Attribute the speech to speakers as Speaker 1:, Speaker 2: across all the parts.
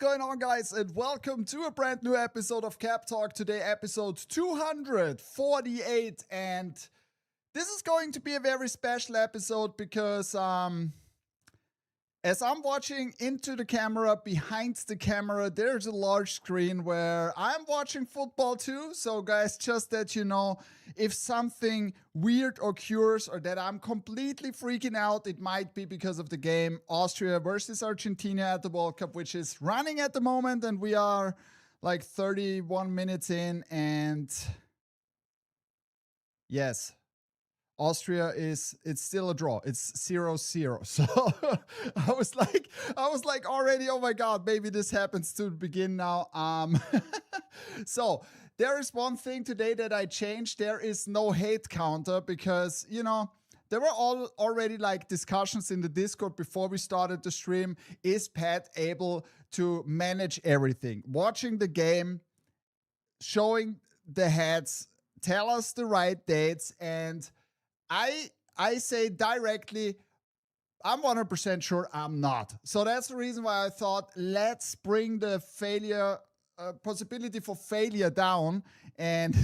Speaker 1: going on, guys, and welcome to a brand new episode of Cap Talk. Today, episode 248, and this is going to be a very special episode because as I'm watching into the camera, behind the camera, there's a large screen where I'm watching football too. So guys, just that you know, if something weird occurs or that I'm completely freaking out, it might be because of the game Austria versus Argentina at the World Cup, which is running at the moment. And we are like 31 minutes in, and yes, Austria it's still a draw. It's 0-0. So I was like already, oh my God, maybe this happens to begin now. So there is one thing today that I changed. There is no hate counter because, you know, there were already like discussions in the Discord before we started the stream. Is Pat able to manage everything? Watching the game, showing the heads, tell us the right dates, and I say directly, I'm 100% sure I'm not. So that's the reason why I thought let's bring the failure possibility for failure down and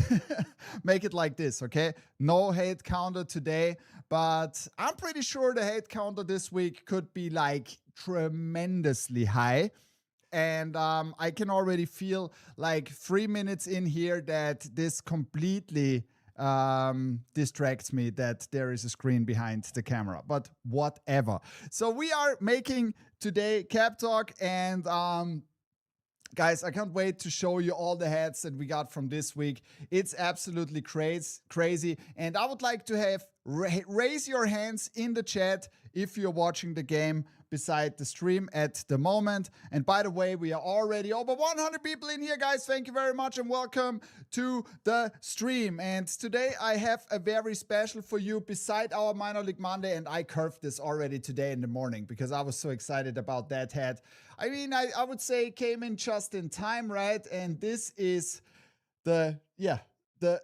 Speaker 1: make it like this, okay? No hate counter today, but I'm pretty sure the hate counter this week could be like tremendously high. And I can already feel like 3 minutes in here that this completely distracts me that there is a screen behind the camera, but whatever. So we are making today Cap Talk, and guys, I can't wait to show you all the heads that we got from this week. It's absolutely crazy. And I would like to have raise your hands in the chat if you're watching the game beside the stream at the moment. And by the way, we are already over 100 people in here, guys. Thank you very much and welcome to the stream. And today I have a very special for you beside our Minor League Monday, and I curved this already today in the morning because I was so excited about that head. I mean, I would say it came in just in time, right? And this is the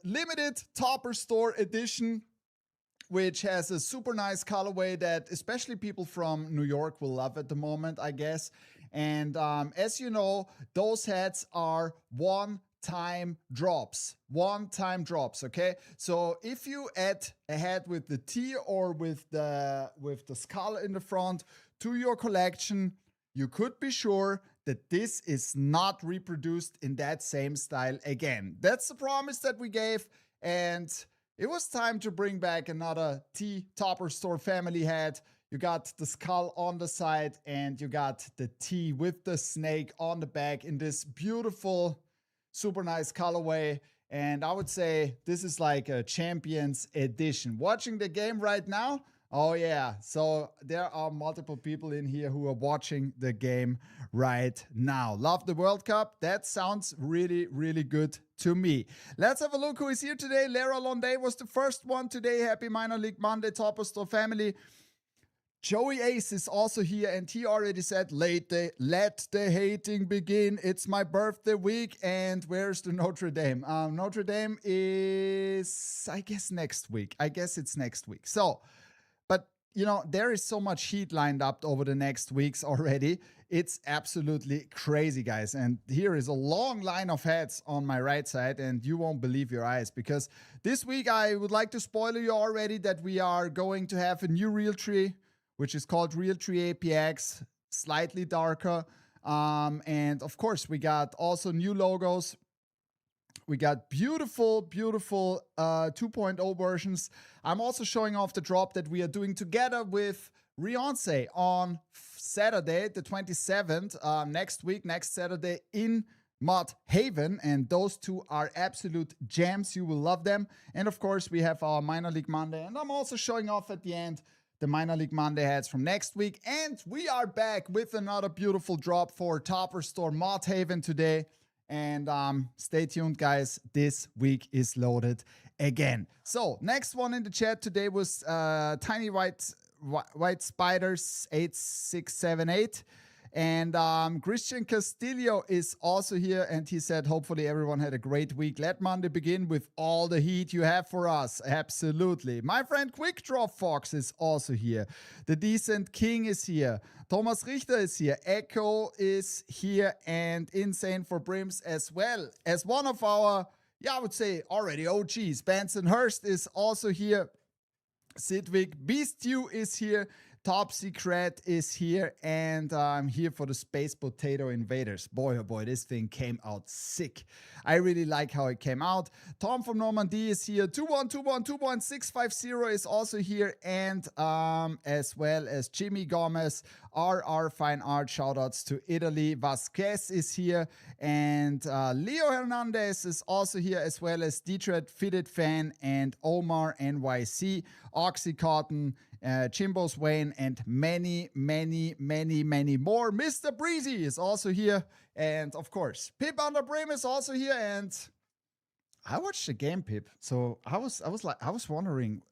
Speaker 1: limited Topper Store edition, which has a super nice colorway that especially people from New York will love at the moment, I guess. And as you know, those hats are one-time drops, okay? So if you add a hat with the T or with the skull in the front to your collection, you could be sure that this is not reproduced in that same style again. That's the promise that we gave, and it was time to bring back another T Topper Store family hat. You got the skull on the side, and you got the T with the snake on the back in this beautiful, super nice colorway. And I would say this is like a Champions edition. Watching the game right now, oh yeah, so there are multiple people in here who are watching the game right now. Love the World Cup. That sounds really, really good to me. Let's have a look who is here today. Lara Londay was the first one today. Happy Minor League Monday, Topper Store family. Joey Ace is also here, and he already said, let the hating begin. It's my birthday week. And where's the Notre Dame? Notre Dame is, I guess, next week. I guess it's next week. So, but, you know, there is so much heat lined up over the next weeks already. It's absolutely crazy, guys. And here is a long line of hats on my right side, and you won't believe your eyes because this week I would like to spoil you already that we are going to have a new Realtree, which is called Realtree APX, slightly darker. And of course, we got also new logos. We got beautiful 2.0 versions. I'm also showing off the drop that we are doing together with Rionsay on Saturday, the 27th, next Saturday in Mott Haven. And those two are absolute gems. You will love them. And of course, we have our Minor League Monday. And I'm also showing off at the end the Minor League Monday hats from next week. And we are back with another beautiful drop for Topper Store Mott Haven today. And stay tuned, guys. This week is loaded again. So next one in the chat today was Tiny White Spiders 8678. And Christian Castillo is also here, and he said, hopefully everyone had a great week. Let Monday begin with all the heat you have for us. Absolutely. My friend Quick Draw Fox is also here. The Decent King is here. Thomas Richter is here. Echo is here, and Insane for Brims as well. As one of our, I would say already OGs, Benson Hurst is also here. Sidwick Beast You is here. Top Secret is here, and I'm here for the Space Potato Invaders. Boy, oh boy, this thing came out sick. I really like how it came out. Tom from Normandy is here. 212121650 is also here, and as well as Jimmy Gomez, RR Fine Art. Shoutouts to Italy. Vasquez is here, and Leo Hernandez is also here, as well as Detroit Fitted Fan and Omar NYC, Oxycotton, Chimbo's Wayne, and many, many, many, many more. Mr. Breezy is also here. And of course, Pip Under Brim is also here. And I watched the game, Pip. So I was wondering,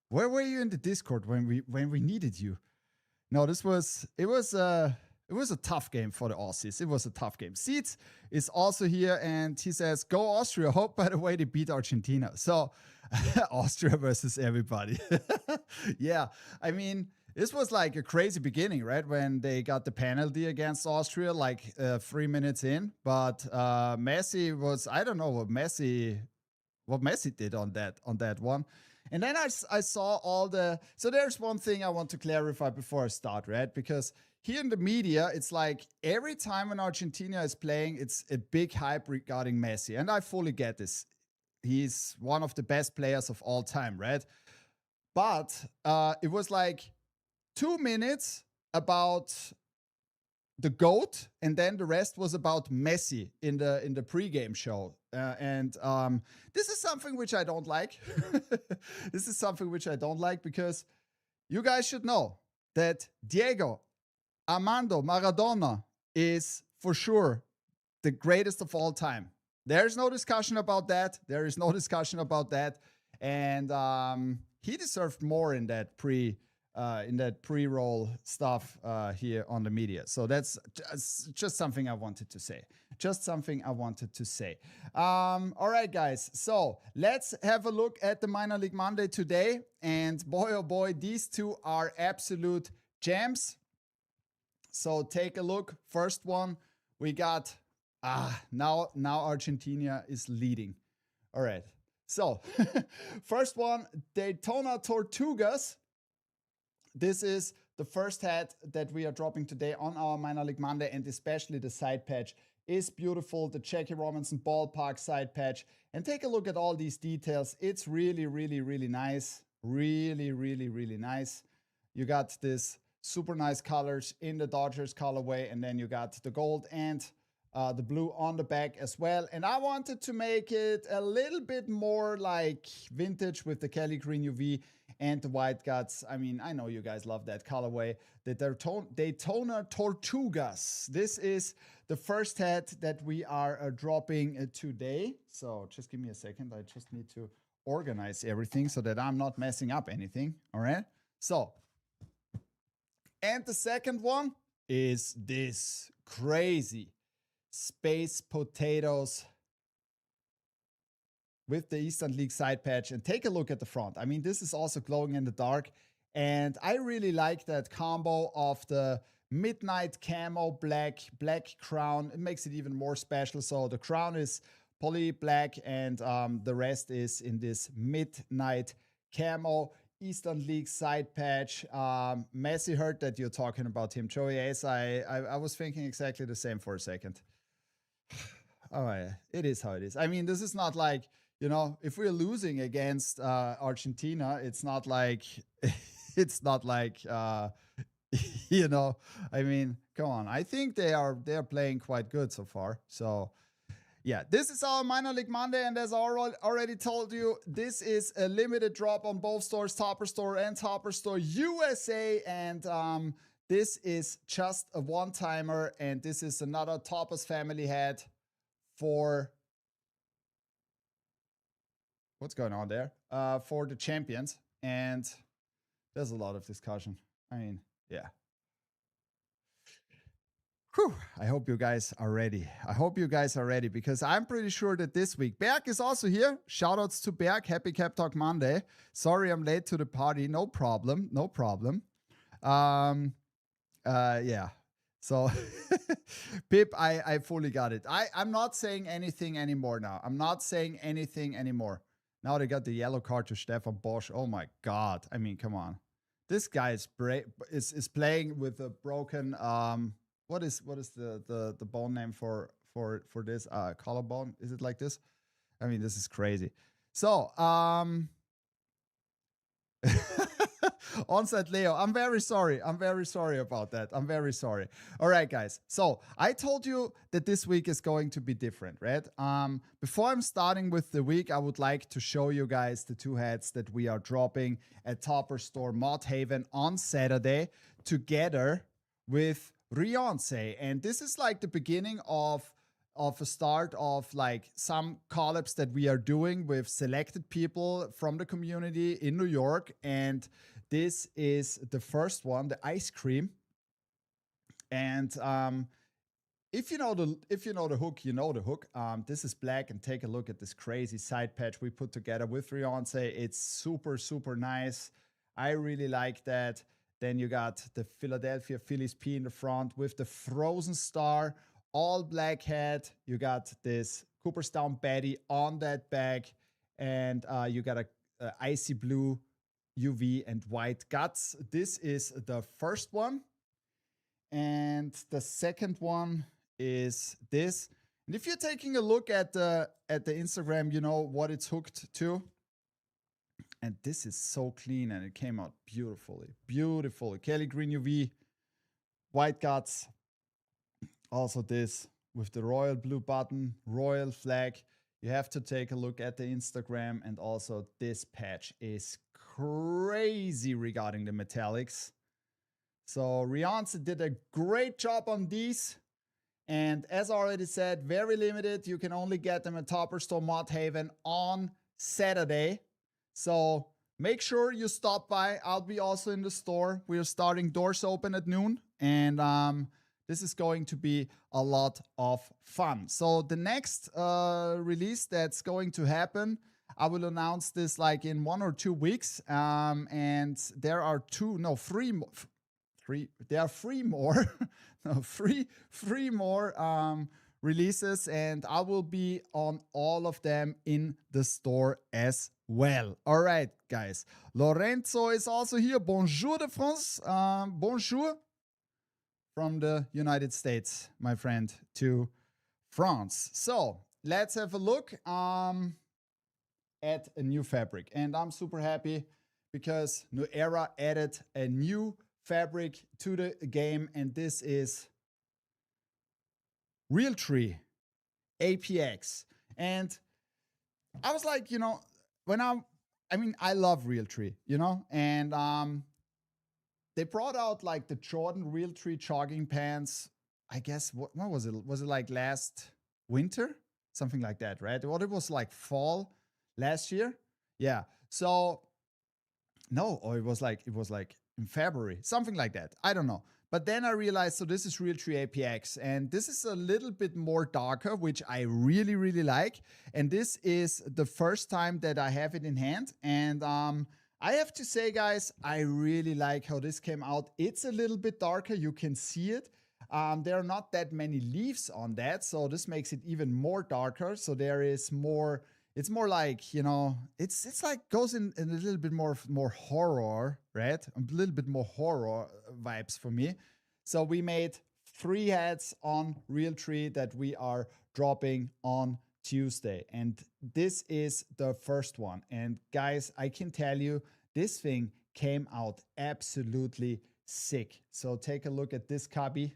Speaker 1: where were you in the Discord when we needed you? No, it was a tough game for the Aussies. It was a tough game. Seeds is also here, and he says, "Go Austria!" Hope, by the way, they beat Argentina. So Austria versus everybody. Yeah, I mean, this was like a crazy beginning, right? When they got the penalty against Austria, like 3 minutes in. But Messi was, I don't know what Messi did on that one. And then I saw all the. So there's one thing I want to clarify before I start, right? Because here in the media, it's like every time when Argentina is playing, it's a big hype regarding Messi. And I fully get this. He's one of the best players of all time, right? But it was like 2 minutes about the GOAT, and then the rest was about Messi in the pregame show. And this is something which I don't like. This is something which I don't like, because you guys should know that Diego Armando Maradona is for sure the greatest of all time. There's no discussion about that. There is no discussion about that. And he deserved more in that pre-roll stuff here on the media. So that's just something I wanted to say. All right, guys. So let's have a look at the Minor League Monday today. And boy, oh boy, these two are absolute gems. So take a look. First one, we got, now Argentina is leading. All right. So first one, Daytona Tortugas. This is the first hat that we are dropping today on our Minor League Monday, and especially the side patch is beautiful. The Jackie Robinson ballpark side patch. And take a look at all these details. It's really, really, really nice. Really, really, really nice. You got this super nice colors in the Dodgers colorway, and then you got the gold and the blue on the back as well. And I wanted to make it a little bit more like vintage with the Kelly Green UV and the white guts. I mean, I know you guys love that colorway. The Daytona Tortugas. This is the first hat that we are dropping today. So just give me a second. I just need to organize everything so that I'm not messing up anything. All right. So, and the second one is this crazy Space Potatoes with the Eastern League side patch. And take a look at the front. I mean, this is also glowing in the dark. And I really like that combo of the midnight camo black crown. It makes it even more special. So the crown is poly black, and the rest is in this midnight camo. Eastern League side patch. Messi, heard that you're talking about him, Joey. Yes, I was thinking exactly the same for a second. Oh yeah, it is how it is. I mean, this is not like, you know, if we're losing against Argentina, it's not like you know, I mean, come on. I think they're playing quite good so far. So yeah, this is our Minor League Monday, and as I already told you, this is a limited drop on both stores, Topper Store and Topper Store USA, and this is just a one-timer, and this is another Toppers family hat for, what's going on there? For the champions, and there's a lot of discussion. I mean, yeah. Whew, I hope you guys are ready. I hope you guys are ready because I'm pretty sure that this week Berg is also here. Shoutouts to Berg. Happy Cap Talk Monday. Sorry I'm late to the party. No problem. No problem. Um, yeah. So, Pip, I fully got it. I'm not saying anything anymore now. I'm not saying anything anymore. Now they got the yellow card to Stefan Bosch. Oh my God. I mean, come on. This guy is playing with a broken what is the bone name for this collarbone? Is it like this? I mean, this is crazy. So, Onset Leo, I'm very sorry. I'm very sorry about that. I'm very sorry. All right, guys. So I told you that this week is going to be different, right? Before I'm starting with the week, I would like to show you guys the two hats that we are dropping at Topper Store Mod Haven on Saturday together with Riance. And this is like the beginning of a start of like some collabs that we are doing with selected people from the community in New York. And this is the first one, the ice cream. And if you know the hook, you know the hook. This is black, and take a look at this crazy side patch we put together with Riance. It's super, super nice. I really like that. Then you got the Philadelphia Phillies P in the front with the frozen star, all black hat. You got this Cooperstown Betty on that bag, and you got a icy blue UV and white guts. This is the first one. And the second one is this. And if you're taking a look at the Instagram, you know what it's hooked to. And this is so clean, and it came out beautifully. Beautiful. Kelly Green UV, white guts. Also this with the royal blue button, royal flag. You have to take a look at the Instagram, and also this patch is crazy regarding the metallics. So Riance did a great job on these. And as already said, very limited. You can only get them at Topper Store Mod Haven on Saturday. So make sure you stop by. I'll be also in the store. We are starting doors open at noon. And this is going to be a lot of fun. So the next release that's going to happen, I will announce this like in 1 or 2 weeks. And there are there are three more no, three more releases, and I will be on all of them in the store as well. All right, guys. Lorenzo is also here. Bonjour de France. Bonjour from the United States, my friend, to France. So let's have a look at a new fabric. And I'm super happy because New Era added a new fabric to the game, and this is Realtree APX. And I was like, when I love Realtree, and they brought out like the Jordan Realtree jogging pants. I guess what was it? Was it like last winter? Something like that, right? What it was like fall last year? Yeah. So no, or it was like in February, something like that. I don't know. But then I realized, so this is Realtree APX, and this is a little bit more darker, which I really, really like. And this is the first time that I have it in hand. And I have to say, guys, I really like how this came out. It's a little bit darker. You can see it. There are not that many leaves on that, so this makes it even more darker. So there is more. It's more like, it's like goes in a little bit more horror, right? A little bit more horror vibes for me. So we made 3 hats on Realtree that we are dropping on Tuesday. And this is the first one. And guys, I can tell you, this thing came out absolutely sick. So take a look at this copy.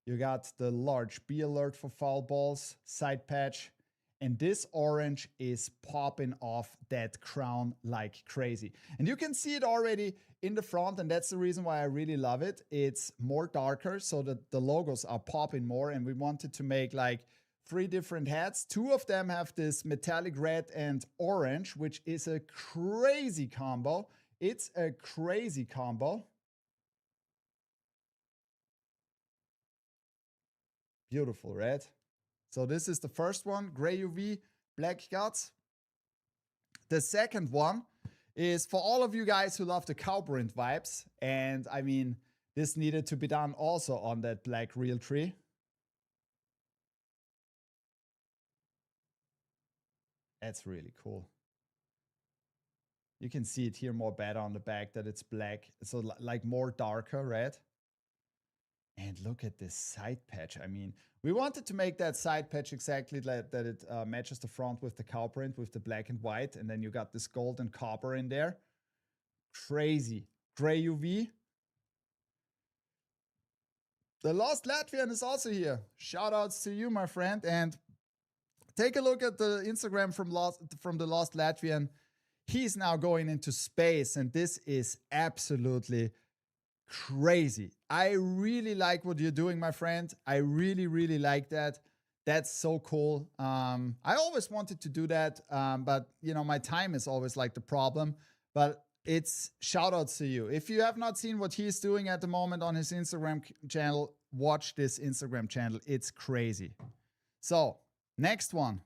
Speaker 1: You got the large Be Alert for Foul Balls side patch. And this orange is popping off that crown like crazy. And you can see it already in the front, and that's the reason why I really love it. It's more darker, so that the logos are popping more, and we wanted to make like 3 different hats. 2 of them have this metallic red and orange, which is a crazy combo. It's a crazy combo. Beautiful, right? So this is the first one, gray UV, black guts. The second one is for all of you guys who love the cow print vibes. And I mean, this needed to be done also on that black Realtree. That's really cool. You can see it here more better on the back that it's black. So like more darker, right? And look at this side patch. I mean, we wanted to make that side patch exactly that it matches the front with the cow print with the black and white. And then you got this gold and copper in there. Crazy. Gray UV. The Lost Latvian is also here. Shout outs to you, my friend. And take a look at the Instagram from the Lost Latvian. He's now going into space, and this is absolutely crazy. I really like what you're doing, my friend. I really, really like that. That's so cool. I always wanted to do that, but you know, my time is always like the problem. But it's shout outs to you. If you have not seen what he's doing at the moment on his Instagram channel, watch this Instagram channel. It's crazy. So, next one.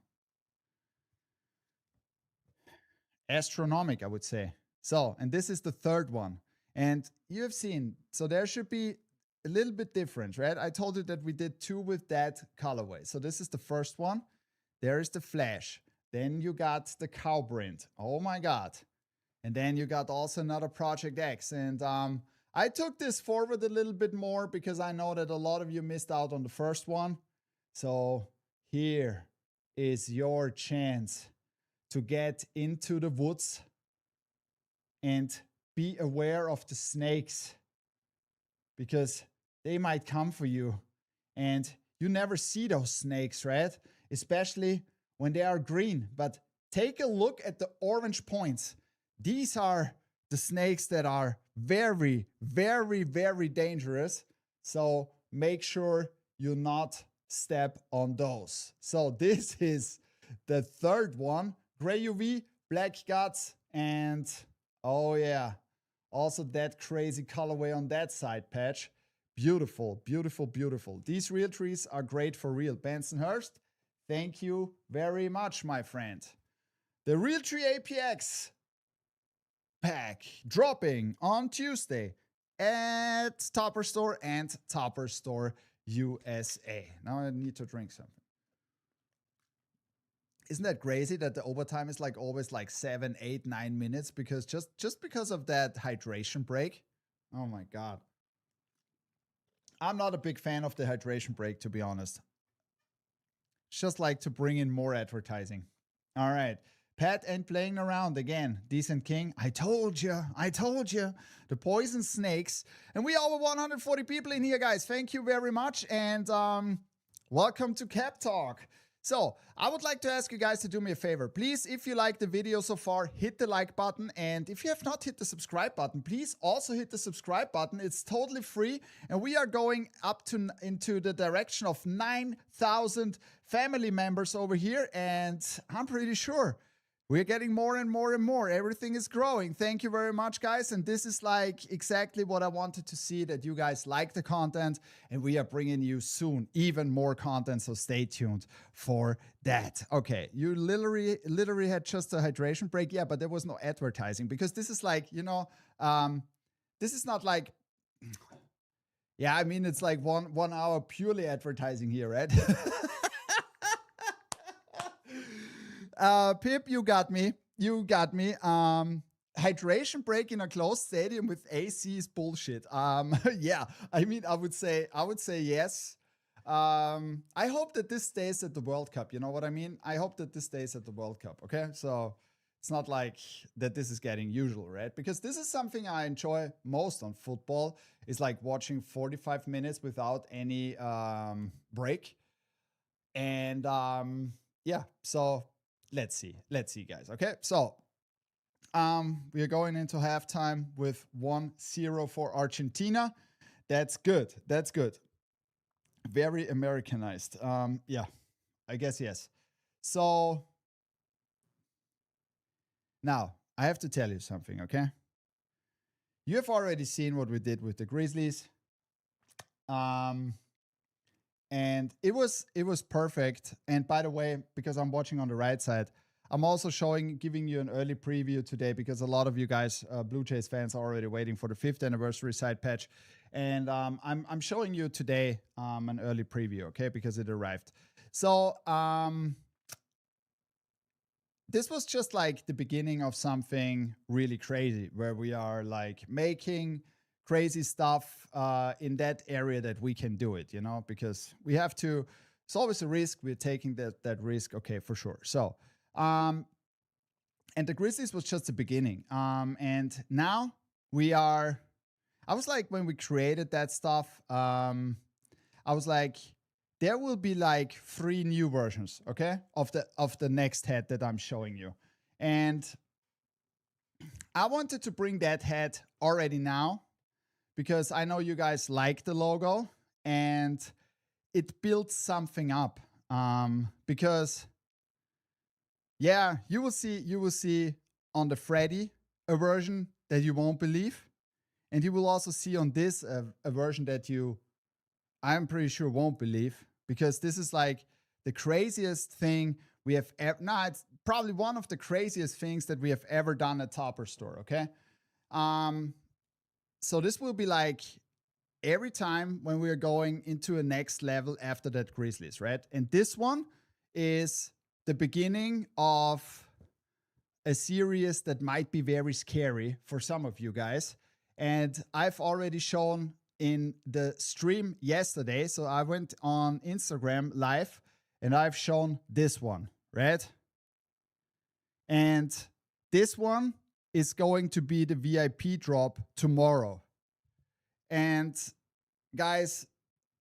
Speaker 1: Astronomic, I would say. So, and this is the third one. And you have seen, so there should be a little bit different, right? I told you that we did two with that colorway. So this is the first one. There is the flash. Then you got the cow print. Oh my God. And then you got also another Project X. And I took this forward a little bit more because I know that a lot of you missed out on the first one. So here is your chance to get into the woods and be aware of the snakes because they might come for you. And you never see those snakes, right? Especially when they are green. But take a look at the orange points. These are the snakes that are very, very, very dangerous. So make sure you not step on those. So this is the third one. Gray UV, black guts, and oh yeah, also that crazy colorway on that side patch. Beautiful, beautiful, beautiful. These Realtrees are great for real. Bensonhurst, thank you very much, my friend. The Realtree APX pack dropping on Tuesday at Topper Store and Topper Store USA. Now I need to drink something. Isn't that crazy that the overtime is like always like 7, 8, 9 minutes because just because of that hydration break? Oh my God. I'm not a big fan of the hydration break, to be honest. Just like to bring in more advertising. All right. Pat and playing around again. Decent King. I told you. The poison snakes. And we are over 140 people in here, guys. Thank you very much. And welcome to Cap Talk. So, I would like to ask you guys to do me a favor. Please, if you like the video so far, hit the like button. And if you have not hit the subscribe button, please also hit the subscribe button. It's totally free. And we are going up to into the direction of 9,000 family members over here. And I'm pretty sure we're getting more and more and more. Everything is growing. Thank you very much, guys. And this is like exactly what I wanted to see, that you guys like the content. And we are bringing you soon even more content. So stay tuned for that. Okay, you literally had just a hydration break. Yeah, but there was no advertising because this is like, you know, this is not like, yeah, I mean, it's like one hour purely advertising here, right? Pip, you got me. Hydration break in a closed stadium with AC is bullshit. Yeah, I mean, I would say yes. I hope that this stays at the World Cup. You know what I mean? I hope that this stays at the World Cup. Okay, so it's not like that this is getting usual, right? Because this is something I enjoy most on football. Is like watching 45 minutes without any break, and yeah. So let's see, guys. Okay, so we are going into halftime with 1-0 for Argentina. That's good. Very Americanized. Yeah, I guess yes. So now I have to tell you something, okay? You have already seen what we did with the Grizzlies. and it was perfect. And by the way, because I'm watching on the right side, I'm also giving you an early preview today because a lot of you guys, Blue Jays fans, are already waiting for the 5th anniversary side patch, and I'm showing you today an early preview, okay, because it arrived. So this was just like the beginning of something really crazy, where we are like making crazy stuff in that area that we can do it, because we have to. It's always a risk. We're taking that risk, okay, for sure. So, and the Grizzlies was just the beginning. And now we are. I was like, when we created that stuff, I was like, there will be like 3 new versions, okay, of the next head that I'm showing you. And I wanted to bring that head already now because I know you guys like the logo and it builds something up. Because yeah, you will see on the Freddy a version that you won't believe, and you will also see on this a version that I'm pretty sure won't believe, because this is like the craziest thing we have ever. No, it's probably one of the craziest things that we have ever done at Topper Store. Okay, so this will be like every time when we are going into a next level after that Grizzlies, right? And this one is the beginning of a series that might be very scary for some of you guys. And I've already shown in the stream yesterday. So I went on Instagram live and I've shown this one, right? And this one is going to be the VIP drop tomorrow. And guys,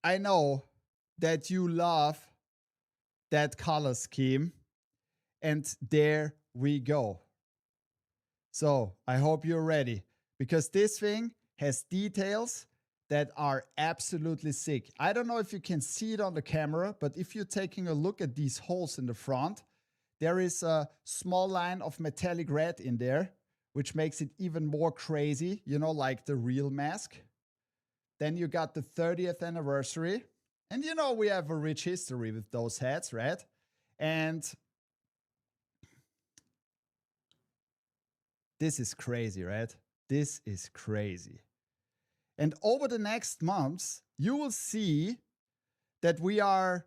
Speaker 1: I know that you love that color scheme. And there we go. So I hope you're ready, because this thing has details that are absolutely sick. I don't know if you can see it on the camera, but if you're taking a look at these holes in the front, there is a small line of metallic red in there, which makes it even more crazy, like the real mask. Then you got the 30th anniversary. And we have a rich history with those hats, right? And this is crazy, right? This is crazy. And over the next months, you will see that we are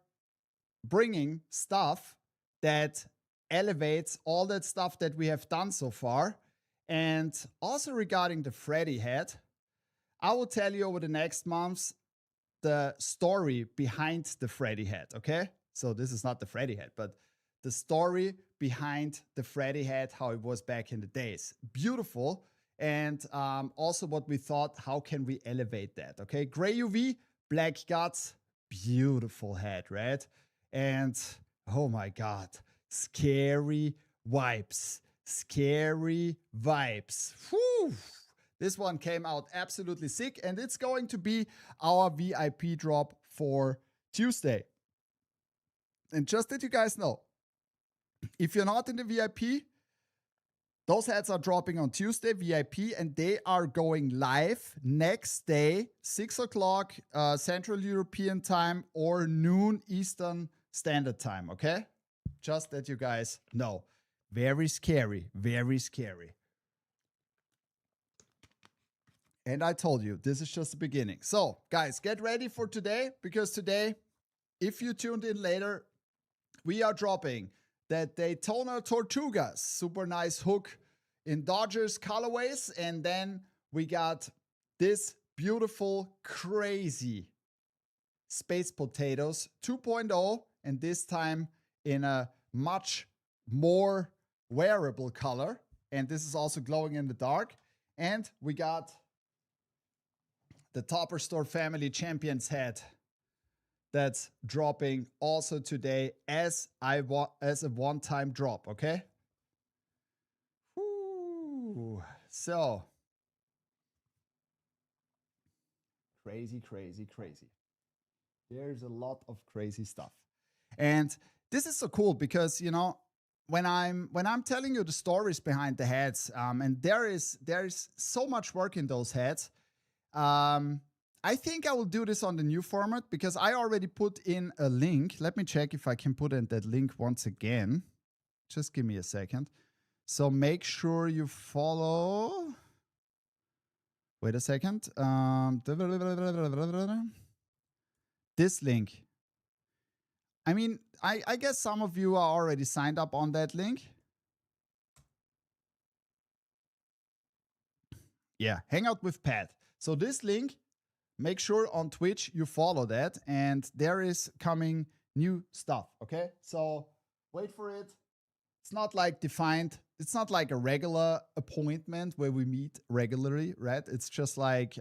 Speaker 1: bringing stuff that elevates all that stuff that we have done so far. And also regarding the Freddy hat, I will tell you over the next months the story behind the Freddy hat, okay? So this is not the Freddy hat, but the story behind the Freddy hat, how it was back in the days. Beautiful. And also what we thought, how can we elevate that, okay? Gray UV, black guts, beautiful hat, right? And oh my God, scary vibes. Scary vibes. Whew. This one came out absolutely sick, and it's going to be our VIP drop for Tuesday. And just that you guys know, if you're not in the VIP, those hats are dropping on Tuesday, VIP, and they are going live next day, 6 o'clock Central European time or noon Eastern Standard Time, okay? Just that you guys know. Very scary, very scary. And I told you, this is just the beginning. So, guys, get ready for today, because today, if you tuned in later, we are dropping that Daytona Tortugas. Super nice hook in Dodgers colorways. And then we got this beautiful, crazy Space Potatoes 2.0. And this time in a much more wearable color. And this is also glowing in the dark. And we got the Topper Store Family Champions hat that's dropping also today as a one-time drop, okay? Woo. So crazy, crazy, crazy. There's a lot of crazy stuff. And this is so cool because, when I'm telling you the stories behind the hats, and there is so much work in those hats. I think I will do this on the new format because I already put in a link. Let me check if I can put in that link once again. Just give me a second. So make sure you follow. Wait a second. This link. I mean, I guess some of you are already signed up on that link. Yeah, hang out with Pat. So this link, make sure on Twitch you follow that, and there is coming new stuff. Okay, so wait for it. It's not like defined. It's not like a regular appointment where we meet regularly, right? It's just like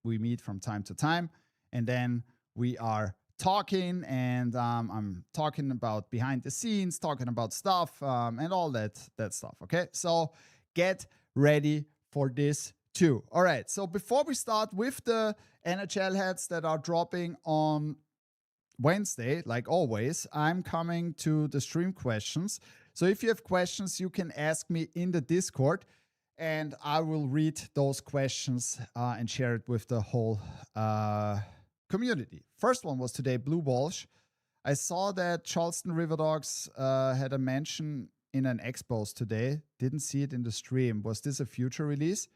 Speaker 1: we meet from time to time, and then we are talking, and I'm talking about behind the scenes, talking about stuff, and all that stuff. Okay, so get ready for this too. All right, so before we start with the NHL heads that are dropping on Wednesday, like always, I'm coming to the stream questions. So if you have questions, you can ask me in the Discord, and I will read those questions and share it with the whole community. First one was today, Blue Walsh. I saw that Charleston River Dogs had a mention in an expos today. Didn't see it in the stream. Was this a future release?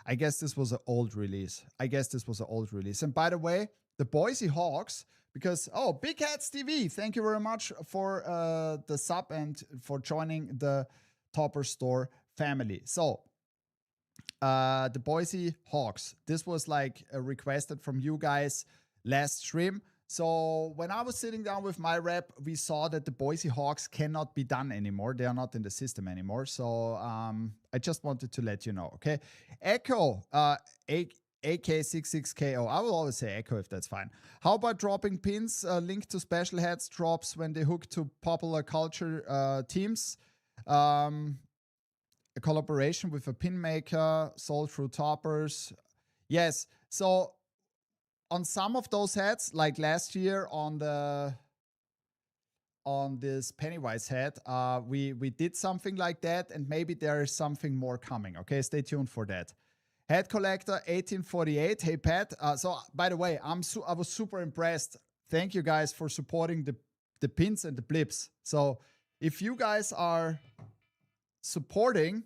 Speaker 1: I guess this was an old release. And by the way, the Boise Hawks, because, Big Hats TV, thank you very much for the sub and for joining the Topper Store family. So, the Boise Hawks, this was like requested from you guys last stream. So when I was sitting down with my rep, we saw that the Boise Hawks cannot be done anymore. They are not in the system anymore. So I just wanted to let you know, okay? Echo, AK66KO. I will always say Echo if that's fine. How about dropping pins linked to special heads drops when they hook to popular culture teams? A collaboration with a pin maker, sold through toppers. Yes. So on some of those heads, like last year on this Pennywise head, we did something like that, and maybe there is something more coming. Okay, stay tuned for that. Head collector 1848. Hey Pat. So by the way, I was super impressed. Thank you guys for supporting the pins and the blips. So if you guys are supporting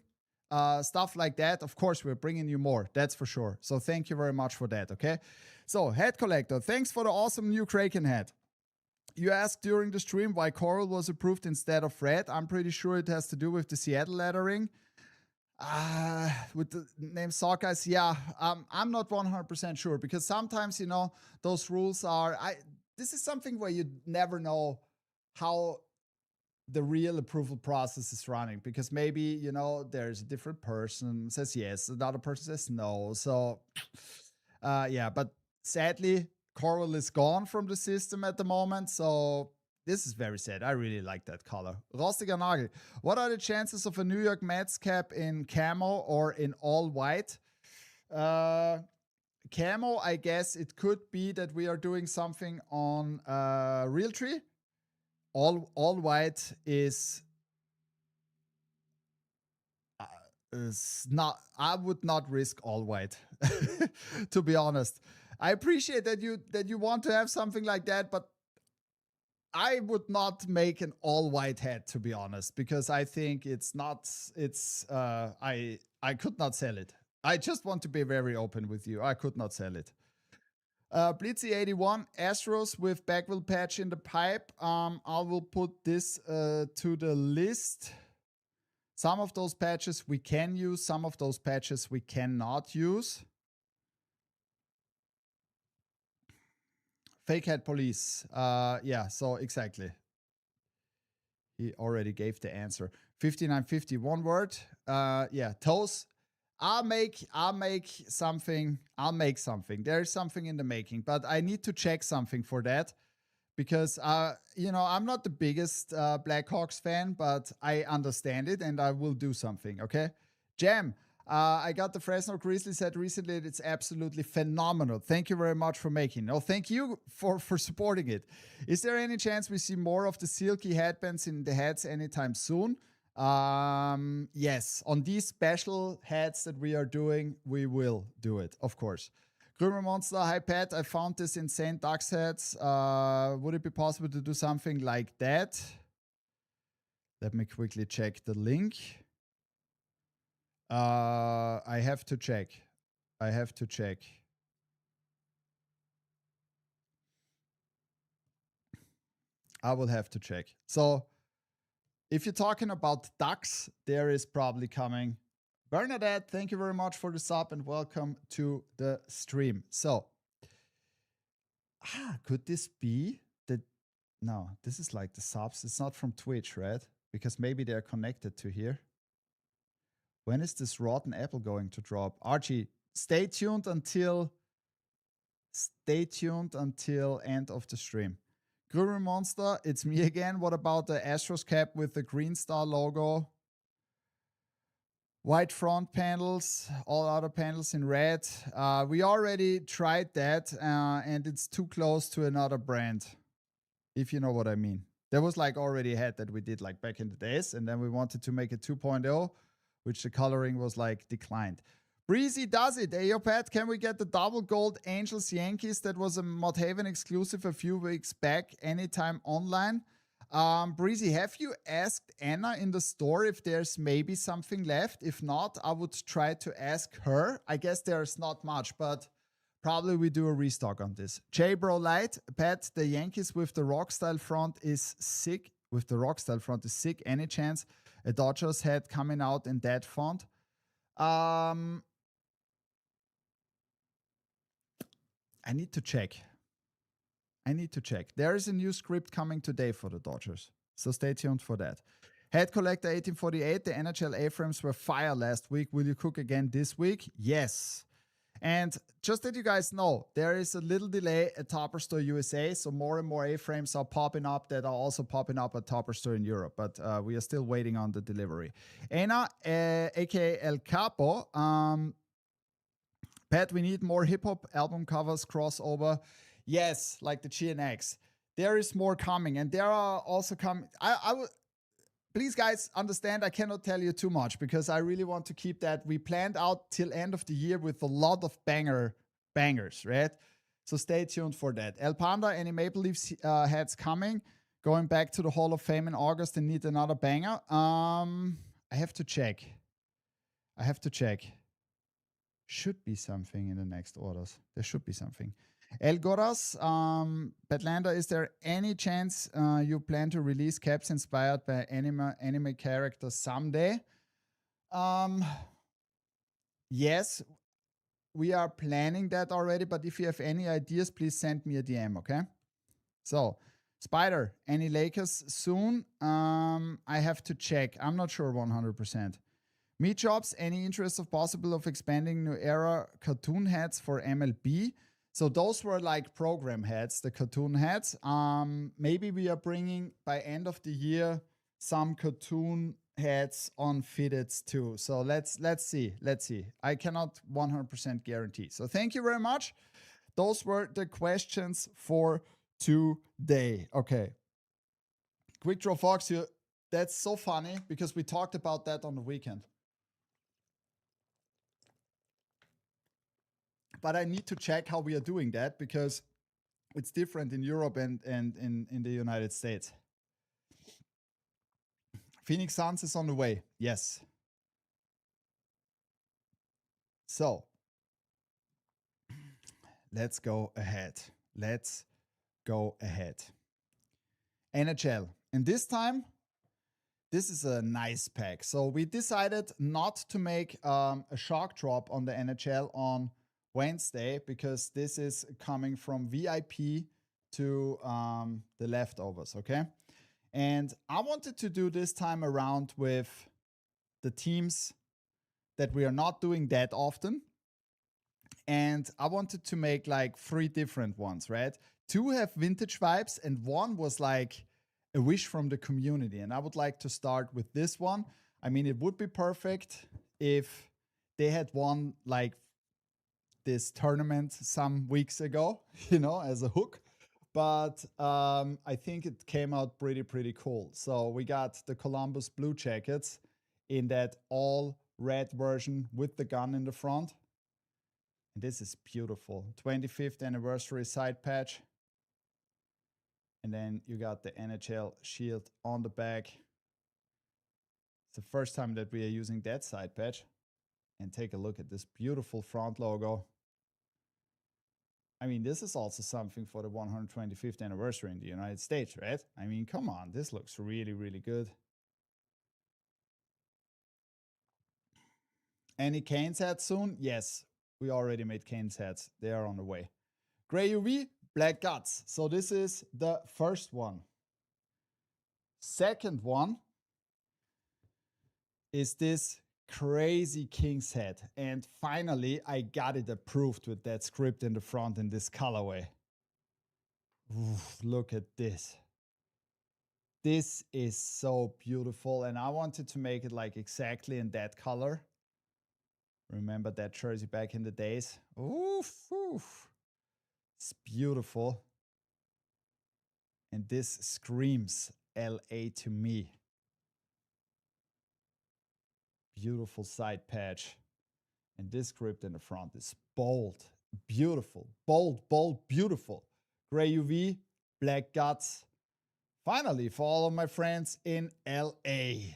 Speaker 1: stuff like that, of course we're bringing you more, that's for sure. So thank you very much for that. Okay, so head collector, thanks for the awesome new Kraken head. You asked during the stream why coral was approved instead of red. I'm pretty sure it has to do with the Seattle lettering with the name Sockeyes. Yeah, I'm not 100% sure, because sometimes, those rules are, this is something where you never know how the real approval process is running, because maybe, there's a different person says yes, another person says no. So, yeah, but sadly, coral is gone from the system at the moment. So this is very sad. I really like that color. Rostiger Nagel. What are the chances of a New York Mets cap in camo or in all white? Camo, I guess it could be that we are doing something on Realtree. All white is not. I would not risk all white, to be honest. I appreciate that you want to have something like that, but I would not make an all white hat, to be honest, because I think it's not. I could not sell it. I just want to be very open with you. I could not sell it. Blitzy81, Astros with Bagwell patch in the pipe. I will put this to the list. Some of those patches we can use, some of those patches we cannot use. Fake head police. Yeah, so exactly. He already gave the answer. 5950, one word. Yeah, toes. I'll make something. There's something in the making, but I need to check something for that, because I'm not the biggest Blackhawks fan, but I understand it and I will do something. Okay, Jam. I got the Fresno Grizzlies set recently. It's absolutely phenomenal. Thank you very much for making. No, thank you for supporting it. Is there any chance we see more of the silky headbands in the heads anytime soon? Yes, on these special hats that we are doing, we will do it, of course. Groomer Monster, hi Pat, I found this insane Dux heads. Would it be possible to do something like that? Let me quickly check the link. I have to check. I have to check. I will have to check. So if you're talking about Dux, there is probably coming. Bernadette, thank you very much for the sub and welcome to the stream. So, could this be that? No, this is like the subs. It's not from Twitch, right? Because maybe they're connected to here. When is this rotten apple going to drop? Archie, stay tuned until end of the stream. Groomer Monster, it's me again. What about the Astros cap with the Green Star logo? White front panels, all other panels in red. We already tried that, and it's too close to another brand, if you know what I mean. There was like already a hat that we did like back in the days, and then we wanted to make it 2.0, which the coloring was like declined. Breezy does it. Hey, yo, Pat, can we get the double gold Angels Yankees? That was a Modhaven exclusive a few weeks back, anytime online. Breezy, have you asked Anna in the store if there's maybe something left? If not, I would try to ask her. I guess there's not much, but probably we do a restock on this. J Bro Light, Pat, the Yankees with the rock style front is sick. With the rock style front is sick. Any chance a Dodgers hat coming out in that font? I need to check. There is a new script coming today for the Dodgers, so stay tuned for that. Head Collector 1848, the NHL A-frames were fire last week. Will you cook again this week? Yes. And just that you guys know, there is a little delay at Topper Store USA, so more and more A-frames are popping up that are also popping up at Topper Store in Europe, but we are still waiting on the delivery. Anna, aka El Capo, Pat, we need more hip-hop album covers, crossover. Yes, like the GNX. There is more coming, and there are also coming. I would please, guys, understand I cannot tell you too much because I really want to keep that. We planned out till end of the year with a lot of bangers, right? So stay tuned for that. El Panda, any Maple Leafs hats coming? Going back to the Hall of Fame in August and need another banger. I have to check. Should be something in the next orders. There should be something. El Goras, Batlanda, is there any chance you plan to release caps inspired by anime characters someday? Yes, we are planning that already, but if you have any ideas, please send me a DM, okay? So, Spider, any Lakers soon? I have to check. I'm not sure 100%. Meat Jobs, any interest of possible of expanding New Era cartoon hats for MLB? So those were like program hats, the cartoon hats. Maybe we are bringing by end of the year some cartoon hats on fitteds too. So let's see. I cannot 100% guarantee. So thank you very much. Those were the questions for today. Okay. Quick Draw Fox, that's so funny because we talked about that on the weekend. But I need to check how we are doing that because it's different in Europe and in the United States. Phoenix Suns is on the way. Yes. So let's go ahead. NHL. And this time, this is a nice pack. So we decided not to make a shock drop on the NHL on Wednesday because this is coming from VIP to the leftovers, okay? And I wanted to do this time around with the teams that we are not doing that often. And I wanted to make like 3 different ones, right? 2 have vintage vibes and 1 was like a wish from the community. And I would like to start with this one. I mean, it would be perfect if they had won like this tournament some weeks ago, as a hook. But I think it came out pretty cool. So we got the Columbus Blue Jackets in that all red version with the gun in the front. And this is beautiful. 25th anniversary side patch. And then you got the NHL shield on the back. It's the first time that we are using that side patch. And take a look at this beautiful front logo. I mean, this is also something for the 125th anniversary in the United States, right? I mean, come on, this looks really, really good. Any Canes hats soon? Yes, we already made Canes hats. They are on the way. Gray UV, Black Guts. So this is the first one. Second one is this crazy King's hat. And finally, I got it approved with that script in the front in this colorway. Oof, look at this. This is so beautiful. And I wanted to make it like exactly in that color. Remember that jersey back in the days? Oof, oof. It's beautiful. And this screams LA to me. Beautiful side patch. And this script in the front is bold, beautiful, bold, bold, beautiful. Gray UV, Black Guts. Finally, for all of my friends in LA.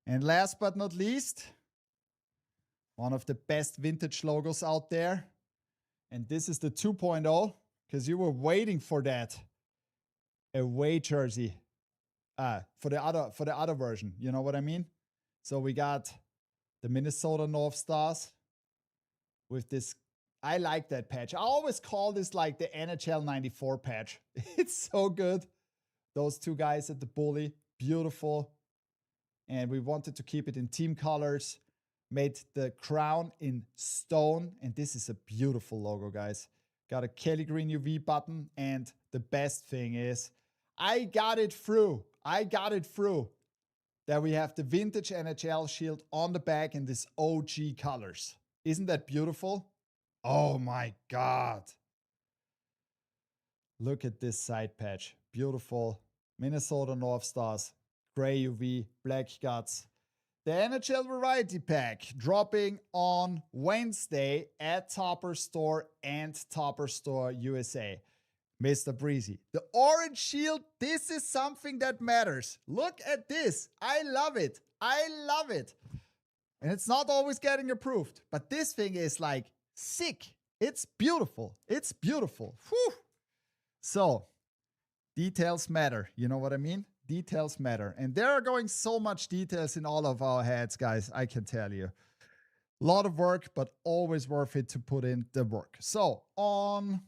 Speaker 1: And last but not least, one of the best vintage logos out there. And this is the 2.0, because you were waiting for that away jersey. For the other version, you know what I mean? So we got the Minnesota North Stars with this. I like that patch. I always call this like the NHL 94 patch. It's so good. Those two guys at the Bully, beautiful. And we wanted to keep it in team colors. Made the crown in stone. And this is a beautiful logo, guys. Got a Kelly Green UV button. And the best thing is, I got it through. That we have the vintage NHL shield on the back in this OG colors. Isn't that beautiful? Oh my God. Look at this side patch. Beautiful. Minnesota North Stars. Gray UV. Black Guts. The NHL Variety Pack dropping on Wednesday at Topper Store and Topper Store USA. Mr. Breezy. The orange shield, this is something that matters. Look at this. I love it. And it's not always getting approved, but this thing is like sick. It's beautiful. Whew. So, details matter. You know what I mean? Details matter. And there are going so much details in all of our hats, guys, I can tell you. A lot of work, but always worth it to put in the work. So, on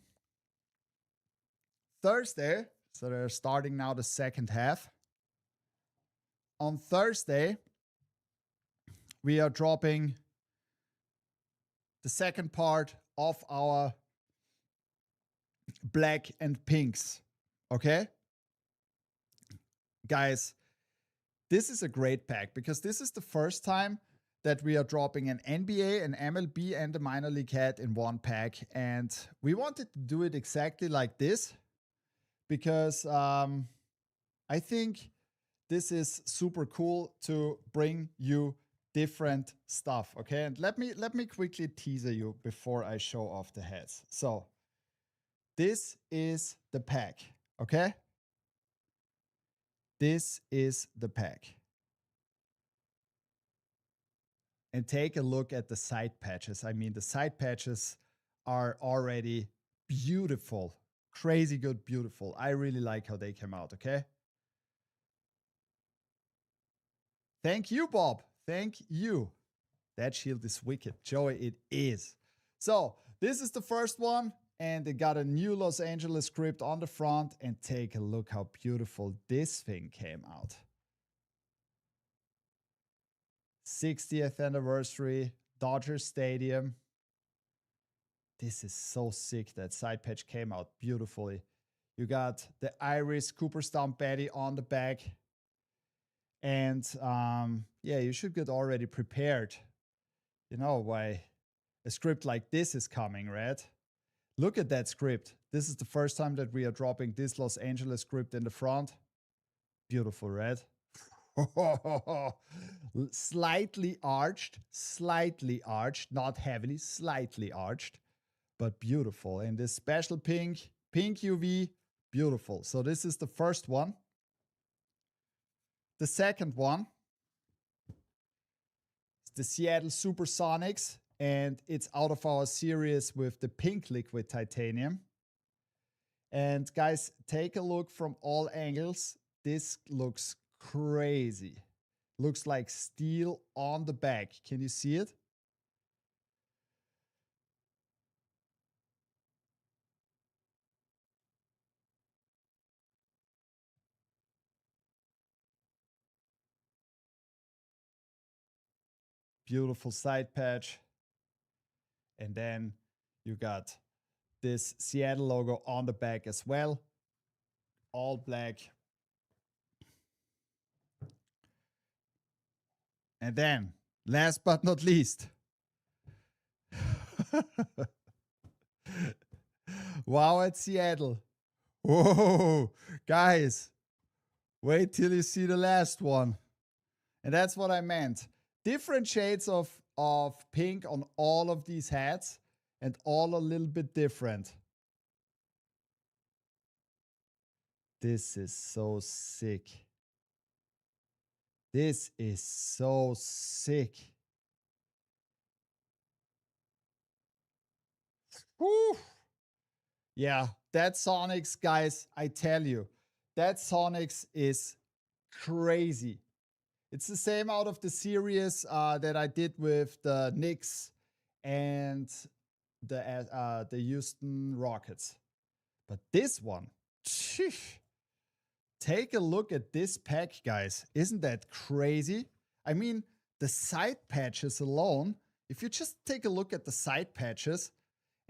Speaker 1: Thursday, so they're starting now the second half. On Thursday, we are dropping the second part of our black and pinks. Okay? Guys, this is a great pack because this is the first time that we are dropping an NBA, an MLB, and a minor league hat in one pack. And we wanted to do it exactly like this. Because I think this is super cool to bring you different stuff, okay? And let me quickly teaser you before I show off the hats. So this is the pack, okay? This is the pack. And take a look at the side patches. I mean, the side patches are already beautiful. Crazy good, beautiful. I really like how they came out, okay? Thank you, Bob. Thank you. That shield is wicked. Joey, it is. So, this is the first one, and they got a new Los Angeles script on the front, and take a look how beautiful this thing came out. 60th anniversary, Dodger Stadium. This is so sick. That side patch came out beautifully. You got the Iris Cooperstown Betty on the back. And yeah, you should get already prepared. You know why a script like this is coming, right? Look at that script. This is the first time that we are dropping this Los Angeles script in the front. Beautiful, right? slightly arched, not heavily, slightly arched, but beautiful. And this special pink UV, beautiful. So this is the first one. The second one is the Seattle Supersonics, and it's out of our series with the pink liquid titanium. And guys, take a look from all angles. This looks crazy. Looks like steel on the back. Can you see it? Beautiful side patch. And then you got this Seattle logo on the back as well. All black. And then, last but not least, wow at Seattle. Whoa, guys, wait till you see the last one. And that's what I meant. Different shades of pink on all of these hats, and all a little bit different. This is so sick. This is so sick. Whew. Yeah, that Sonics, guys, I tell you, that Sonics is crazy. It's the same out of the series that I did with the Knicks and the Houston Rockets. But this one, take a look at this pack, guys. Isn't that crazy? I mean, the side patches alone, if you just take a look at the side patches,